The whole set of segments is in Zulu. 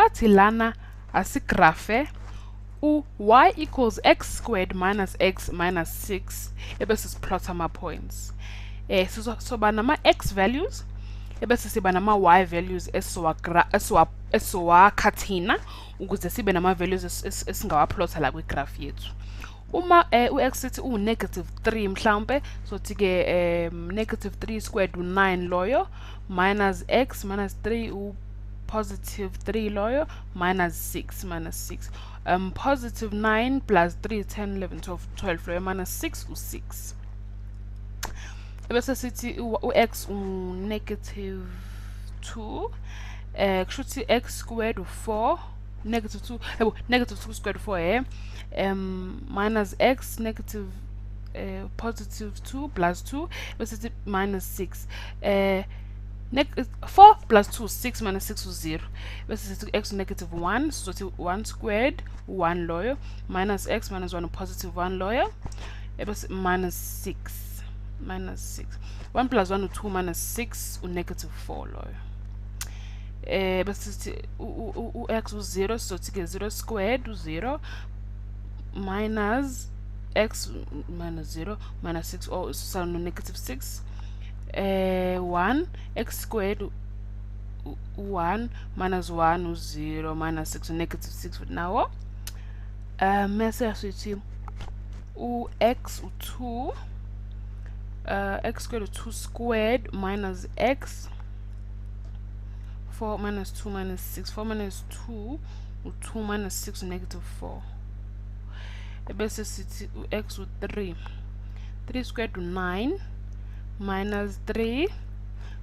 bathi lana asigrafe y equals x squared minus x minus 6 ebese siplot ama-points. Soba nama-x values ebese siba nama-y values esowakhathina ukuze sibe nama-values esingawaplotha la kwigraph yethu. Uma u-x sithi u-negative 3 mhlawumpe sothi-ke negative 3 squared u-9 loyo minus x minus 3 positive 3 loyo minus 6 positive 9 plus 3 10 11 12 loyo minus 6 u-6 ebese sithi u-x u-negative 2 kushuthi x squared u-4 negative 2 negative 2 squared 4 minus x negative positive 2 plus 2 bese sithi minus 6 4 plus 2 6 minus 6 u-0 bese sithi x negative 1 sizothi 1 squared 1 loyo minus x minus 1 positive 1 loyo ebese minus 6 1 plus 1 u-2 minus 6 u-negative 4 loyo bese sithi u-x u-0 sizothi-ke 0 squared u-0 minus x minus 0 minus 6 or so negative 6 1 x squared 1 minus 1 u-0 minus 6 negative 6 futhi nawo mase sithi u-x u-2 x squared u-2 squared minus x 4 minus 2 minus 6 4 minus 2 u-2 minus 6 negative 4 ebese sithi u-x u-3 3 squared u-9 minus 3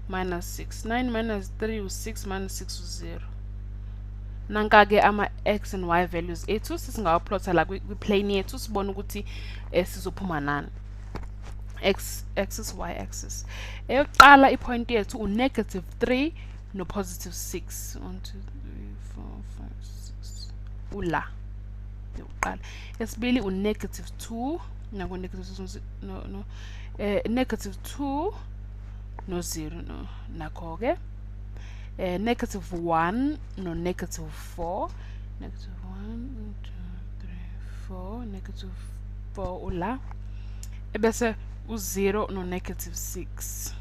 minus 6 9 minus 3 u-6 minus 6 u-0 nanka-ke ama-x and y values ethu sisingawaplotha la kwi-plane yethu sibone ukuthi sizophuma nani x axis y axis eyokuqala ipoint yethu u-negative 3 no-positive 6 1 2 3 4 5 6 ula yokuqala esibili u-negative 2 nako negative 6 no negative 2 no 0 no nakho-ke negative 1 no negative 4 negative 1 2 3 4 negative 4 ula ebese u-0 no negative 6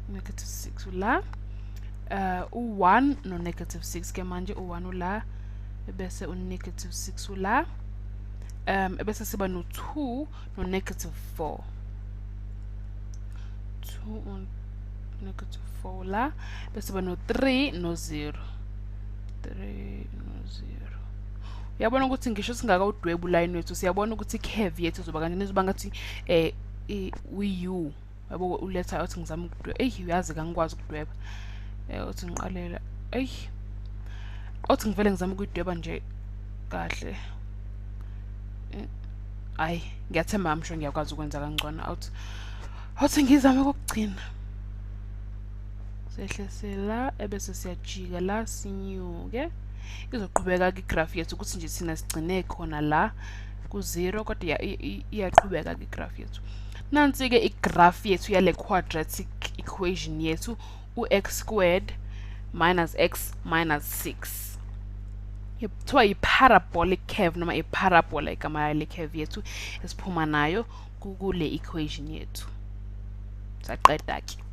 negative 6 ula u-1 no negative 6 ke manje u-1 ula ebese u-negative 6 ula ebese siba no-2 no negative 4 2 on negative 4 la bese siba no-3 no 0 3 no 0 uyabona ukuthi ngisho singakawudweba uline wethu siyabona ukuthi i-curve yethu izoba kanjani izoba ngathi u yabo uletha uthi ngizama ukudweba uyazi kangikwazi ukudweba uthi ngiqalela uthi ngivele ngizama ukudweba nje kahle ayi ngiyathemba amsho ngiyakwazi ukwenza kangcono awuthi ngizame ukugcina sehlesela ebese siyajika la sinyuke izoqhubeka igraph yethu ukuthi nje sina sigcine khona la ku-0 kodwa iyaqhubeka igraph yethu nansi-ke igraph yethu yale quadratic equation yethu u-x squared minus x minus 6 kuthiwa yi-parabolic curve noma i-parabola igama yale curve yethu esiphuma nayo kule equation yethu saqeda-ke